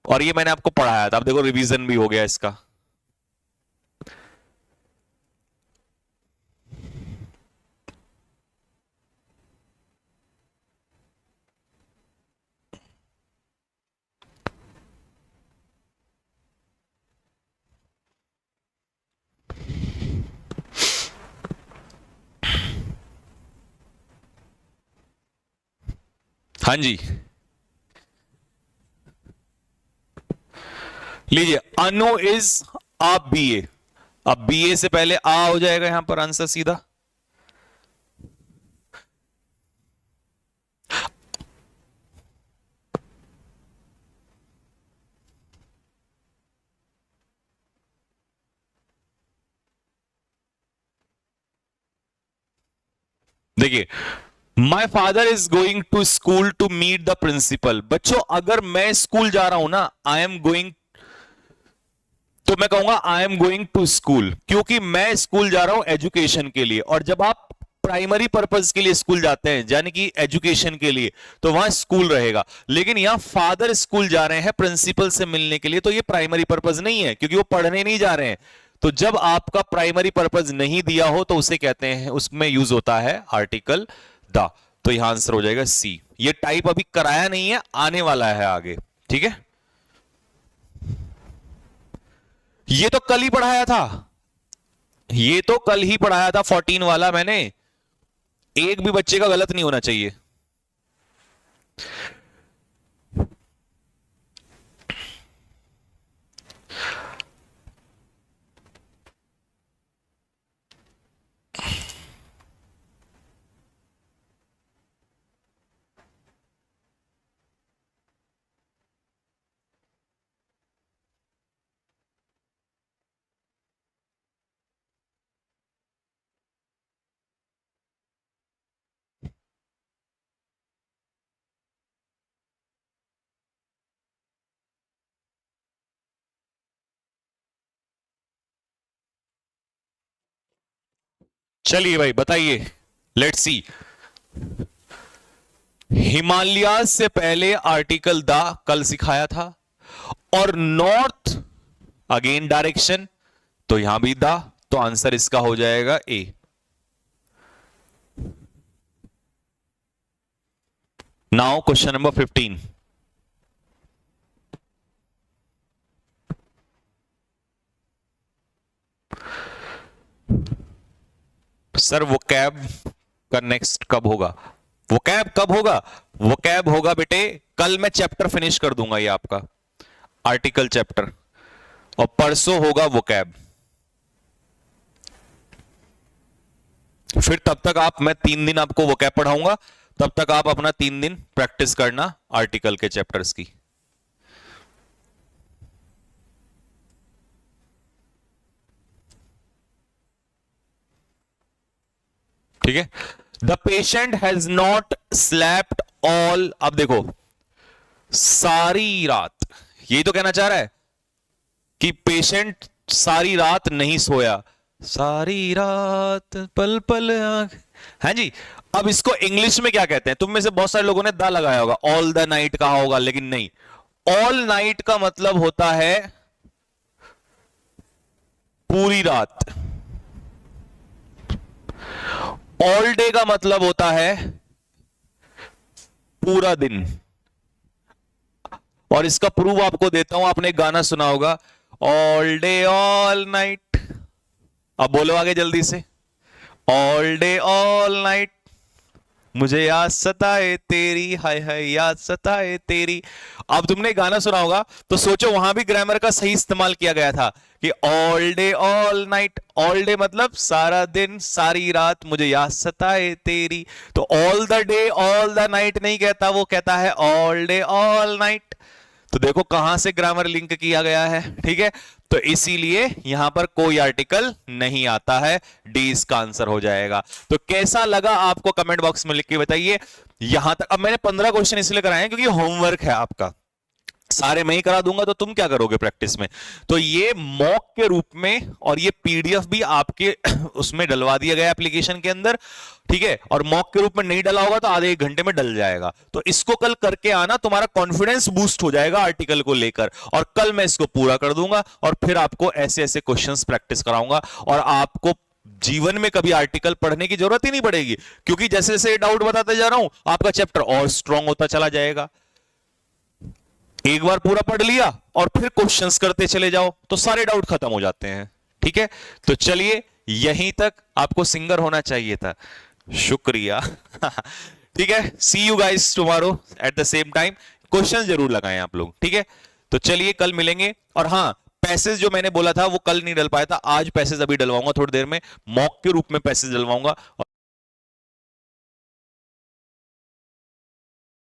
और ये मैंने आपको पढ़ाया था, अब देखो रिवीजन भी हो गया इसका। हाँ जी, लीजिए अनु इज अ बीए। अब बीए से पहले आ हो जाएगा यहां पर आंसर सीधा। देखिए, my father is going to school to meet the principal. बच्चों अगर मैं स्कूल जा रहा हूं ना, आई एम गोइंग, तो मैं कहूंगा I am going to school, क्योंकि मैं स्कूल जा रहा हूं एजुकेशन के लिए। और जब आप प्राइमरी पर्पज के लिए स्कूल जाते हैं, यानी कि एजुकेशन के लिए, तो वहां स्कूल रहेगा। लेकिन यहां फादर स्कूल जा रहे हैं प्रिंसिपल से मिलने के लिए, तो ये प्राइमरी पर्पज नहीं है, क्योंकि वो पढ़ने नहीं जा रहे हैं। तो जब आपका प्राइमरी पर्पज नहीं दिया हो तो उसे कहते हैं, उसमें यूज होता है आर्टिकल द। तो यहां आंसर हो जाएगा सी। ये टाइप अभी कराया नहीं है, आने वाला है आगे। ठीक है, ये तो कल ही पढ़ाया था, ये तो कल ही पढ़ाया था 14 वाला मैंने। एक भी बच्चे का गलत नहीं होना चाहिए। चलिए भाई बताइए, लेट्स सी। हिमालय से पहले आर्टिकल द कल सिखाया था, और नॉर्थ अगेन डायरेक्शन, तो यहां भी द। तो आंसर इसका हो जाएगा A. Now question number 15। Sir वो कैब का नेक्स्ट कब होगा? वो कैब कब होगा? वो कैब होगा बेटे, कल मैं चैप्टर फिनिश कर दूंगा ये आपका आर्टिकल चैप्टर, और परसों होगा वो कैब। फिर तब तक आप, मैं 3 दिन आपको वो कैब पढ़ाऊंगा, तब तक आप अपना 3 दिन प्रैक्टिस करना आर्टिकल के चैप्टर्स की। ठीक है, the patient has not slapped all. अब देखो, सारी रात, यही तो कहना चाह रहा है कि पेशेंट सारी रात नहीं सोया। सारी रात पल पल आंख, हाँ जी। अब इसको इंग्लिश में क्या कहते हैं? तुम में से बहुत सारे लोगों ने दा लगाया होगा, ऑल द नाइट कहा होगा, लेकिन नहीं। ऑल नाइट का मतलब होता है पूरी रात। ऑल डे का मतलब होता है पूरा दिन। और इसका प्रूफ आपको देता हूं, आपने एक गाना सुना होगा, ऑल डे ऑल नाइट। अब बोलो आगे जल्दी से, ऑल डे ऑल नाइट मुझे याद सताए तेरी, हाय हाय याद सताए तेरी। अब तुमने गाना सुना होगा, तो सोचो वहां भी ग्रामर का सही इस्तेमाल किया गया था कि all day all night. All day मतलब सारा दिन सारी रात मुझे याद सताए तेरी। तो all the day all the night नहीं कहता, वो कहता है ऑल डे ऑल नाइट। तो देखो कहां से ग्रामर लिंक किया गया है। ठीक है, तो इसीलिए यहां पर कोई आर्टिकल नहीं आता है, डी इसका आंसर हो जाएगा। तो कैसा लगा आपको कमेंट बॉक्स में लिख के बताइए। यहां तक अब मैंने 15 क्वेश्चन इसलिए कराए हैं क्योंकि होमवर्क है आपका, सारे मैं ही करा दूंगा तो तुम क्या करोगे प्रैक्टिस में। तो ये मॉक के रूप में, और ये पीडीएफ भी आपके उसमें डलवा दिया गया एप्लीकेशन के अंदर। ठीक है, और मॉक के रूप में नहीं डला होगा तो आधे 1 घंटे में डल जाएगा। तो इसको कल करके आना, तुम्हारा कॉन्फिडेंस बूस्ट हो जाएगा आर्टिकल को लेकर। और कल मैं इसको पूरा कर दूंगा, और फिर आपको ऐसे ऐसे क्वेश्चंस प्रैक्टिस कराऊंगा, और आपको जीवन में कभी आर्टिकल पढ़ने की जरूरत ही नहीं पड़ेगी, क्योंकि जैसे जैसे डाउट बताते जा रहा हूं आपका चैप्टर और स्ट्रांग होता चला जाएगा। एक बार पूरा पढ़ लिया और फिर क्वेश्चंस करते चले जाओ तो सारे डाउट खत्म हो जाते हैं। ठीक है, तो चलिए, यहीं तक आपको सिंगर होना चाहिए था। शुक्रिया। ठीक है, see you guys tomorrow at the same time. Question जरूर लगाएं आप लोग, ठीक है। तो चलिए कल मिलेंगे। और हाँ, पैसेज जो मैंने बोला था वो कल नहीं डल पाया था, आज पैसेज अभी डलवाऊंगा थोड़ी देर में, मॉक के रूप में पैसेज डलवाऊंगा।